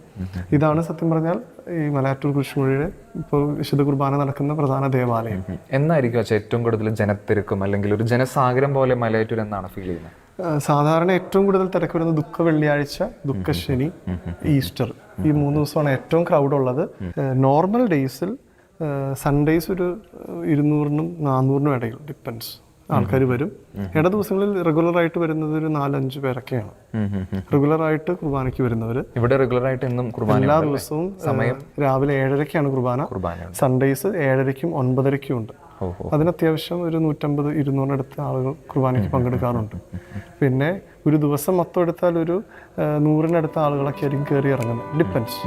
ഇതാണ് സത്യം പറഞ്ഞാൽ ഈ മലയാറ്റൂർ കുരിശുമുടിയുടെ ഇപ്പോൾ വിശുദ്ധ കുർബാന നടക്കുന്ന പ്രധാന ദേവാലയം. എന്നായിരിക്കും അച്ഛൻ ഏറ്റവും കൂടുതൽ ജനത്തിരക്കും അല്ലെങ്കിൽ ഒരു ജനസാഗരം പോലെ മലയാറ്റൂർ എന്നാണ് ഫീൽ ചെയ്യുന്നത്? സാധാരണ ഏറ്റവും കൂടുതൽ തിരക്ക് വരുന്നത് ദുഃഖ വെള്ളിയാഴ്ച, ദുഃഖശനി, ഈസ്റ്റർ. ഈ 3 ദിവസമാണ് ഏറ്റവും ക്രൗഡ് ഉള്ളത്. നോർമൽ ഡേയ്സിൽ സൺഡേയ്സ് ഒരു 200-നും 400-നും ഇടയിൽ ഡിപ്പെൻസ് ആൾക്കാർ വരും. ഇട ദിവസങ്ങളിൽ റെഗുലറായിട്ട് വരുന്നത് ഒരു 4-5 പേരൊക്കെയാണ് റെഗുലറായിട്ട് കുർബാനയ്ക്ക് വരുന്നവർ. ഇവിടെ റെഗുലറായിട്ട് എന്നും കുർബാന എല്ലാ ദിവസവും സമയം രാവിലെ 7:30-ക്കാണ് കുർബാന. സൺഡേയ്സ് 7:30-ക്കും 9:30-ക്കും ഉണ്ട്. അതിന് അത്യാവശ്യം ഒരു 150-200 ആളുകൾ കുർബാനയ്ക്ക് പങ്കെടുക്കാറുണ്ട്. പിന്നെ ഒരു ദിവസം മൊത്തം എടുത്താൽ ഒരു 100-നടുത്ത ആളുകളൊക്കെ ആയിരിക്കും കയറി ഇറങ്ങുന്നത്. ഡിപ്പെൻസ്.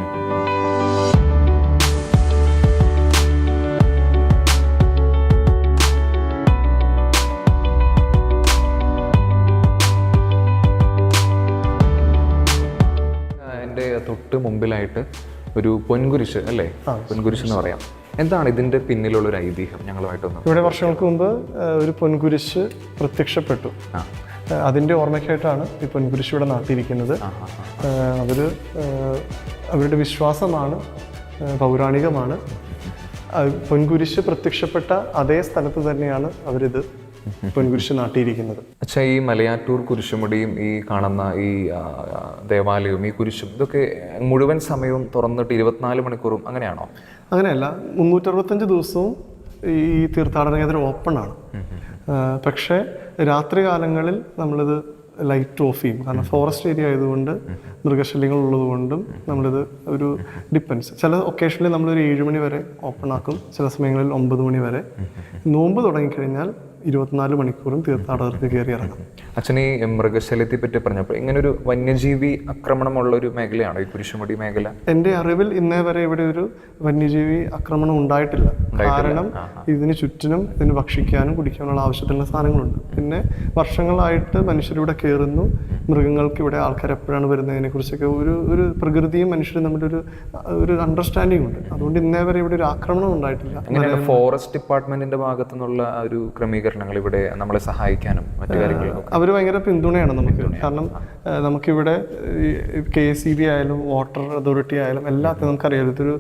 എൻ്റെ തൊട്ട് മുമ്പിലായിട്ട് ഒരു പൊൻകുരിശ് അല്ലേ, പൊൻകുരിശ് എന്ന് പറയാം. എന്താണ് ഇതിന്റെ പിന്നിലുള്ള ഒരു ഐതിഹ്യം? ഞങ്ങളുമായിട്ടൊന്ന്. ഇവിടെ വർഷങ്ങൾക്ക് മുമ്പ് ഒരു പൊൻകുരിശ് പ്രത്യക്ഷപ്പെട്ടു. അതിൻ്റെ ഓർമ്മയ്ക്കായിട്ടാണ് ഈ പൊൻകുരിശ് ഇവിടെ നാട്ടിയിരിക്കുന്നത്. അവരുടെ വിശ്വാസമാണ്, പൗരാണികമാണ്. പൊൻകുരിശ് പ്രത്യക്ഷപ്പെട്ട അതേ സ്ഥലത്ത് തന്നെയാണ് അവരിത് പൊൻകുരിശ് നാട്ടിയിരിക്കുന്നത്. അച്ഛാ, ഈ മലയാറ്റൂർ കുരിശുമുടിയും ഈ കാണുന്ന ഈ ദേവാലയവും ഈ കുരിശും ഇതൊക്കെ മുഴുവൻ സമയവും തുറന്നിട്ട് 24 മണിക്കൂറും അങ്ങനെയാണോ? അങ്ങനെയല്ല, 365 ദിവസവും ഈ തീർത്ഥാടന കേന്ദ്രം ഓപ്പൺ ആണ്. പക്ഷേ രാത്രി കാലങ്ങളിൽ നമ്മളിത് ലൈറ്റ് ഓഫ് ചെയ്യും. കാരണം ഫോറസ്റ്റ് ഏരിയ ആയതുകൊണ്ട് മൃഗശല്യങ്ങൾ ഉള്ളതുകൊണ്ടും നമ്മളിത് ഒരു ഡിപ്പെൻസ്. ചില ഒക്കേഷനിൽ നമ്മളൊരു 7 മണി വരെ ഓപ്പൺ ആക്കും, ചില സമയങ്ങളിൽ 9 മണി വരെ. നോമ്പ് തുടങ്ങിക്കഴിഞ്ഞാൽ 24 മണിക്കൂറും തീർത്ഥാടകർക്ക് കയറി ഇറങ്ങാം. അച്ഛൻ ഈ മൃഗശല്യത്തെ പറ്റി പറഞ്ഞപ്പോൾ ഇങ്ങനൊരു വന്യജീവി ആക്രമണമുള്ള ഒരു മേഖലയാണോ ഈ കുരിശുമുടി മേഖല? എൻ്റെ അറിവിൽ ഇന്നേ വരെ ഇവിടെ ഒരു വന്യജീവി ആക്രമണം ഉണ്ടായിട്ടില്ല. കാരണം ഇതിന് ചുറ്റിനും ഇതിന് ഭക്ഷിക്കാനും കുടിക്കാനുള്ള ആവശ്യത്തിനുള്ള സാധനങ്ങളുണ്ട്. പിന്നെ വർഷങ്ങളായിട്ട് മനുഷ്യരിവിടെ കയറുന്നു. മൃഗങ്ങൾക്ക് ഇവിടെ ആൾക്കാർ എപ്പോഴാണ് വരുന്നതിനെ കുറിച്ചൊക്കെ ഒരു പ്രകൃതിയും മനുഷ്യരും തമ്മിൽ ഒരു അണ്ടർസ്റ്റാൻഡിംഗ് ഉണ്ട്. അതുകൊണ്ട് ഇന്നേ വരെ ഇവിടെ ഒരു ആക്രമണം ഉണ്ടായിട്ടില്ല. ഫോറസ്റ്റ് ഡിപ്പാർട്ട്മെന്റിന്റെ ഭാഗത്തു നിന്നുള്ള ഒരു ക്രമീകരണങ്ങൾ ഇവിടെ നമ്മളെ സഹായിക്കാനും മറ്റു കാര്യങ്ങളും അവർ ഭയങ്കര പിന്തുണയാണ് നമുക്ക്. കാരണം നമുക്കിവിടെ KSEB ആയാലും വാട്ടർ അതോറിറ്റി ആയാലും എല്ലാത്തിനും നമുക്കറിയാം ഇതൊരു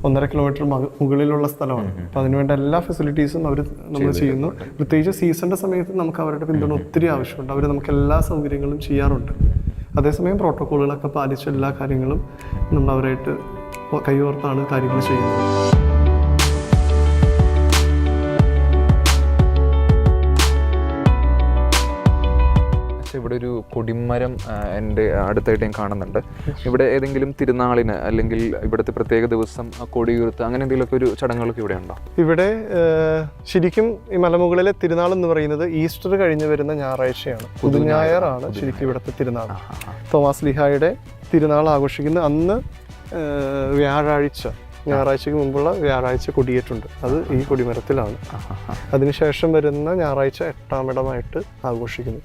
1.5 കിലോമീറ്റർ മുകളിലുള്ള സ്ഥലമാണ്. അപ്പോൾ അതിനുവേണ്ട എല്ലാ ഫെസിലിറ്റീസും അവർ നമ്മൾ ചെയ്യുന്നു. പ്രത്യേകിച്ച് സീസണിൻ്റെ സമയത്ത് നമുക്ക് അവരുടെ പിന്തുണ ഒത്തിരി ആവശ്യമുണ്ട്. അവർ നമുക്ക് എല്ലാ സൗകര്യങ്ങളും ചെയ്യാറുണ്ട്. അതേസമയം പ്രോട്ടോക്കോളുകളൊക്കെ പാലിച്ച എല്ലാ കാര്യങ്ങളും നമ്മൾ അവരായിട്ട് കൈകോർത്താണ് കാര്യങ്ങൾ ചെയ്യുന്നത്. ഇവിടെ ഒരു കൊടിമരം എൻ്റെ അടുത്തായിട്ട് ഞാൻ കാണുന്നുണ്ട്. ഇവിടെ ഏതെങ്കിലും തിരുനാളിന് അല്ലെങ്കിൽ ഇവിടുത്തെ പ്രത്യേക ദിവസം കൊടിയുയർത്ത് അങ്ങനെ എന്തെങ്കിലുമൊക്കെ ഒരു ചടങ്ങുകളൊക്കെ ഇവിടെ ഉണ്ടോ? ഇവിടെ ശരിക്കും ഈ മലമുകളിലെ തിരുനാൾ എന്ന് പറയുന്നത് ഈസ്റ്റർ കഴിഞ്ഞ് വരുന്ന ഞായറാഴ്ചയാണ്. പുതുഞായറാണ് ശരിക്കും ഇവിടുത്തെ തിരുനാൾ. തോമാസ് ലീഹായുടെ തിരുനാൾ ആഘോഷിക്കുന്ന അന്ന് ഞായറാഴ്ചയ്ക്ക് മുമ്പുള്ള വ്യാഴാഴ്ച കൊടിയേറ്റുണ്ട്. അത് ഈ കൊടിമരത്തിലാണ്. അതിനുശേഷം വരുന്ന ഞായറാഴ്ച 8ാം ഇടമായിട്ട് ആഘോഷിക്കുന്നു.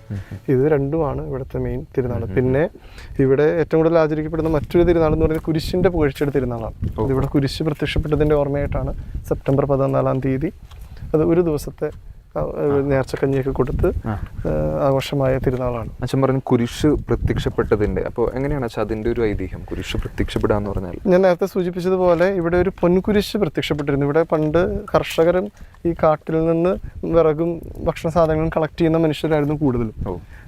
ഇത് രണ്ടുമാണ് ഇവിടുത്തെ മെയിൻ തിരുനാൾ. പിന്നെ ഇവിടെ ഏറ്റവും കൂടുതൽ ആചരിക്കപ്പെടുന്ന മറ്റൊരു തിരുനാൾ എന്ന് പറയുന്നത് കുരിശിൻ്റെ പുകഴ്ചയുടെ തിരുനാളാണ്. അതിവിടെ കുരിശ് പ്രത്യക്ഷപ്പെട്ടതിൻ്റെ ഓർമ്മയായിട്ടാണ് സെപ്റ്റംബർ 14-ാം തീയതി അത് ഒരു ദിവസത്തെ നേർച്ചക്കഞ്ഞിയൊക്കെ കൊടുത്ത് ആഘോഷമായ തിരുനാളാണ്. അച്ഛൻ പറഞ്ഞു കുരിശ് പ്രത്യക്ഷപ്പെട്ടതിൻ്റെ. അപ്പോൾ എങ്ങനെയാണ് അച്ഛൻ അതിൻ്റെ ഒരു ഐതിഹ്യം, കുരിശ് പ്രത്യക്ഷപ്പെടാന്ന് പറഞ്ഞാൽ? ഞാൻ നേരത്തെ സൂചിപ്പിച്ചതുപോലെ ഇവിടെ ഒരു പൊൻകുരിശ് പ്രത്യക്ഷപ്പെട്ടിരുന്നു. ഇവിടെ പണ്ട് കർഷകരും ഈ കാട്ടിൽ നിന്ന് വിറകും ഭക്ഷണ സാധനങ്ങളും കളക്ട് ചെയ്യുന്ന മനുഷ്യരായിരുന്നു കൂടുതലും.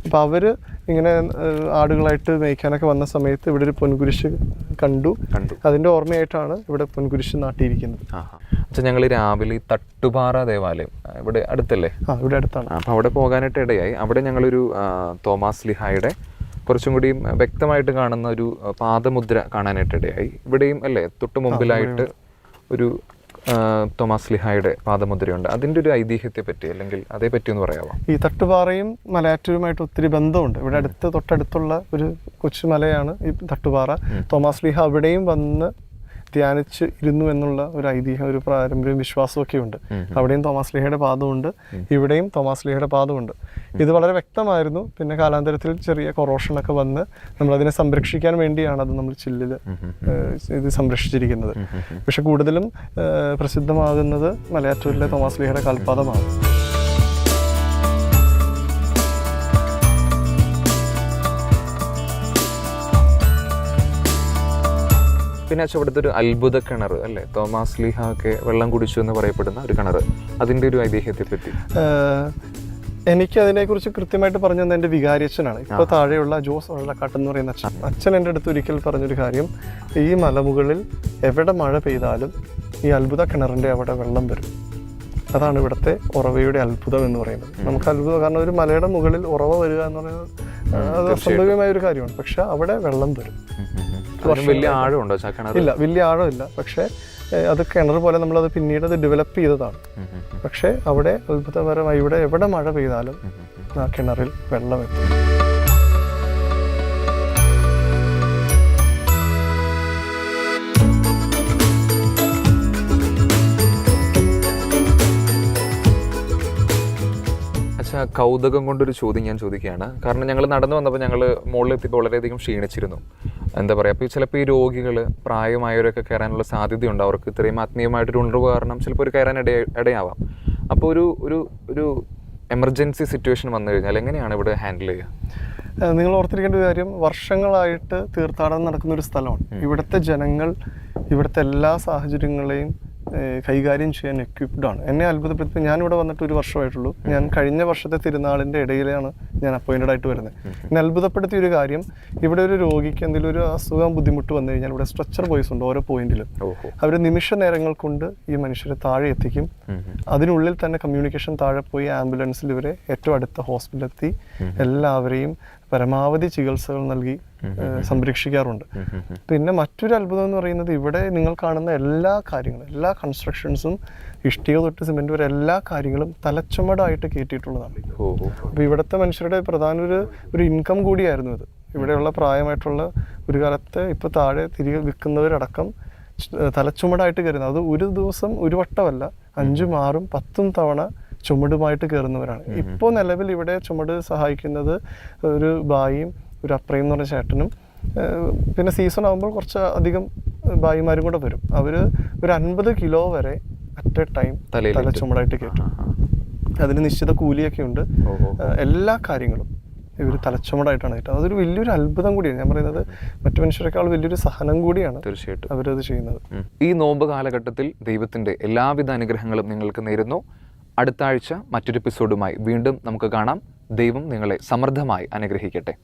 അപ്പോൾ അവർ ഇങ്ങനെ ആടുകളായിട്ട് മേയ്ക്കാനൊക്കെ വന്ന സമയത്ത് ഇവിടെ ഒരു പൊൻകുരിശ് കണ്ടു. അതിൻ്റെ ഓർമ്മയായിട്ടാണ് ഇവിടെ പൊൻകുരിശ് നാട്ടിയിരിക്കുന്നത്. അച്ഛൻ ഞങ്ങൾ രാവിലെ തട്ടുപാറ ദേവാലയം ഇവിടെ അടുത്തല്ലേ? ഇവിടെ അടുത്താണ്. അപ്പോൾ അവിടെ പോകാനായിട്ട് ഇടയായി. അവിടെ ഞങ്ങളൊരു തോമാസ് ലീഹായുടെ കുറച്ചും കൂടിയും വ്യക്തമായിട്ട് കാണുന്ന ഒരു പാദമുദ്ര കാണാനായിട്ട് ഇടയായി. ഇവിടെയും അല്ലേ തൊട്ട് മുമ്പിലായിട്ട് ഒരു തോമാസ് ലീഹായുടെ പാദമുദ്രയുണ്ട്. അതിൻ്റെ ഒരു ഐതിഹ്യത്തെ പറ്റി അല്ലെങ്കിൽ അതേപറ്റി ഒന്ന് പറയാമോ? ഈ തട്ടുപാറയും മലയാറ്റൂരുമായിട്ട് ഒത്തിരി ബന്ധമുണ്ട്. ഇവിടെ തൊട്ടടുത്തുള്ള ഒരു കൊച്ചുമലയാണ് ഈ തട്ടുപാറ. തോമാസ് ലീഹ അവിടെയും വന്ന് ധ്യാനിച്ച് ഇരുന്നു എന്നുള്ള ഒരു ഐതിഹ്യം, ഒരു പാരമ്പര്യം, വിശ്വാസമൊക്കെ ഉണ്ട്. അവിടെയും തോമാസ് ലീഹയുടെ പാദമുണ്ട്, ഇവിടെയും തോമാസ് ലീഹയുടെ പാദമുണ്ട്. ഇത് വളരെ വ്യക്തമായിരുന്നു. പിന്നെ കാലാന്തരത്തിൽ ചെറിയ കൊറോഷനൊക്കെ വന്ന് നമ്മളതിനെ സംരക്ഷിക്കാൻ വേണ്ടിയാണ് അത് നമ്മൾ ചില്ലിൽ ഇത് സംരക്ഷിച്ചിരിക്കുന്നത്. പക്ഷെ കൂടുതലും പ്രസിദ്ധമാകുന്നത് മലയാറ്റൂരിലെ തോമാസ് ലീഹയുടെ കാൽപാദമാണ്. പിന്നെ അച്ഛൻ ഇവിടുത്തെ ഒരു അത്ഭുത കിണർ അല്ലേ, തോമാസ് ലീഹ ഒക്കെ വെള്ളം കുടിച്ചു എന്ന് പറയപ്പെടുന്ന ഒരു കിണർ, അതിൻ്റെ ഒരു ഐതിഹ്യത്തെ പറ്റി? എനിക്ക് അതിനെക്കുറിച്ച് കൃത്യമായിട്ട് പറഞ്ഞു തന്നെ എൻ്റെ വികാരിയച്ഛനാണ്. ഇപ്പോൾ താഴെയുള്ള ജോസ് വള്ളക്കാട്ട് എന്ന് പറയുന്ന അച്ഛൻ എൻ്റെ അടുത്ത് ഒരിക്കൽ പറഞ്ഞൊരു കാര്യം, ഈ മലമുകളിൽ എവിടെ മഴ പെയ്താലും ഈ അത്ഭുത കിണറിൻ്റെ അവിടെ വെള്ളം വരും. അതാണ് ഇവിടുത്തെ ഉറവയുടെ അത്ഭുതം എന്ന് പറയുന്നത്. നമുക്ക് അത്ഭുതം, കാരണം ഒരു മലയുടെ മുകളിൽ ഉറവ വരിക എന്ന് പറയുന്നത് അത് അസംഭവ്യമായ ഒരു കാര്യമാണ്. പക്ഷെ അവിടെ വെള്ളം വരും. വലിയ ആഴമുണ്ടോ കിണർ? ഇല്ല, വലിയ ആഴമില്ല. പക്ഷേ അത് കിണർ പോലെ നമ്മളത് പിന്നീട് അത് ഡെവലപ്പ് ചെയ്തതാണ്. പക്ഷേ അവിടെ അത്ഭുതപരമായി ഇവിടെ എവിടെ മഴ പെയ്താലും ആ കിണറിൽ വെള്ളം എത്തും. കൗതുകം കൊണ്ടൊരു ചോദ്യം ഞാൻ ചോദിക്കുകയാണ്. കാരണം ഞങ്ങൾ നടന്നു വന്നപ്പോൾ ഞങ്ങൾ മുകളിലെത്തിയപ്പോൾ വളരെയധികം ക്ഷീണിച്ചിരുന്നു. എന്താ പറയുക, അപ്പോൾ ചിലപ്പോൾ ഈ രോഗികൾ, പ്രായമായവരൊക്കെ കയറാനുള്ള സാധ്യതയുണ്ട്. അവർക്ക് ഇത്രയും ആത്മീയമായിട്ടൊരു ഉണർവ് കാരണം ചിലപ്പോൾ ഒരു കയറാൻ ഇടയാവാം. അപ്പോൾ ഒരു എമർജൻസി സിറ്റുവേഷൻ വന്നു കഴിഞ്ഞാൽ എങ്ങനെയാണ് ഇവിടെ ഹാൻഡിൽ ചെയ്യുക? നിങ്ങൾ ഓർത്തിരിക്കേണ്ട ഒരു കാര്യം, വർഷങ്ങളായിട്ട് തീർത്ഥാടനം നടക്കുന്ന ഒരു സ്ഥലമാണ്. ഇവിടുത്തെ ജനങ്ങൾ ഇവിടുത്തെ എല്ലാ സാഹചര്യങ്ങളെയും കൈകാര്യം ചെയ്യാൻ എക്വിപ്ഡ് ആണ്. എന്നെ അത്ഭുതപ്പെടുത്തി, ഞാനിവിടെ വന്നിട്ട് 1 വർഷമായിട്ടുള്ളൂ. ഞാൻ കഴിഞ്ഞ വർഷത്തെ തിരുനാളിൻ്റെ ഇടയിലാണ് ഞാൻ അപ്പോയിൻറ്റഡ് ആയിട്ട് വരുന്നത്. എന്നെ അത്ഭുതപ്പെടുത്തിയ ഒരു കാര്യം, ഇവിടെ ഒരു രോഗിക്ക് എന്തെങ്കിലും ഒരു അസുഖം ബുദ്ധിമുട്ട് വന്നു കഴിഞ്ഞാൽ ഇവിടെ സ്ട്രെച്ചർ ബോയ്സ് ഉണ്ട് ഓരോ പോയിന്റിലും. അവർ നിമിഷ നേരങ്ങൾ കൊണ്ട് ഈ മനുഷ്യരെ താഴെ എത്തിക്കും. അതിനുള്ളിൽ തന്നെ കമ്മ്യൂണിക്കേഷൻ താഴെ പോയി ആംബുലൻസിൽ ഇവരെ ഏറ്റവും അടുത്ത ഹോസ്പിറ്റലിലെത്തി എല്ലാവരെയും പരമാവധി ചികിത്സകൾ നൽകി സംരക്ഷിക്കാറുണ്ട്. പിന്നെ മറ്റൊരു അത്ഭുതം എന്ന് പറയുന്നത്, ഇവിടെ നിങ്ങൾ കാണുന്ന എല്ലാ കാര്യങ്ങളും, എല്ലാ കൺസ്ട്രക്ഷൻസും, ഇഷ്ടിക തൊട്ട് സിമെന്റ് വരെ എല്ലാ കാര്യങ്ങളും തലച്ചുമടായിട്ട് കയറ്റിയിട്ടുള്ളതാണ്. അപ്പോൾ ഇവിടുത്തെ മനുഷ്യരുടെ പ്രധാന ഒരു ഇൻകം കൂടിയായിരുന്നു ഇത്. ഇവിടെയുള്ള പ്രായമായിട്ടുള്ള ഒരു കാലത്ത് ഇപ്പോൾ താഴെ തിരികെ വിൽക്കുന്നവരടക്കം തലച്ചുമടായിട്ട് കയറുന്നത്. അത് ഒരു ദിവസം ഒരു വട്ടമല്ല, 5, 6, 10 തവണ ചുമടുമായിട്ട് കയറുന്നവരാണ്. ഇപ്പോൾ നിലവിൽ ഇവിടെ ചുമട് സഹായിക്കുന്നത് ഒരു ബായിയും ഒരു അപ്രയും എന്ന് പറഞ്ഞ ചേട്ടനും. പിന്നെ സീസൺ ആകുമ്പോൾ കുറച്ച് അധികം ബായിമാരും കൂടെ വരും. അവർ ഒരു 50 കിലോ വരെ അറ്റ് എ ടൈം തല ചുമടായിട്ട് കയറ്റും. അതിന് നിശ്ചിത കൂലിയൊക്കെ ഉണ്ട്. എല്ലാ കാര്യങ്ങളും ഇവർ തലച്ചുമടായിട്ടാണ് കയറ്റുന്നത്. അതൊരു വലിയൊരു അത്ഭുതം കൂടിയാണ്. ഞാൻ പറയുന്നത് മറ്റു മനുഷ്യരെക്കാൾ വലിയൊരു സഹനം കൂടിയാണ് തീർച്ചയായിട്ടും അവരത് ചെയ്യുന്നത്. ഈ നോമ്പ് കാലഘട്ടത്തിൽ ദൈവത്തിൻ്റെ എല്ലാവിധ അനുഗ്രഹങ്ങളും നിങ്ങൾക്ക് നേരുന്നു. അടുത്ത ആഴ്ച മറ്റൊരു എപ്പിസോഡുമായി വീണ്ടും നമുക്ക് കാണാം. ദൈവം നിങ്ങളെ സമൃദ്ധമായി അനുഗ്രഹിക്കട്ടെ.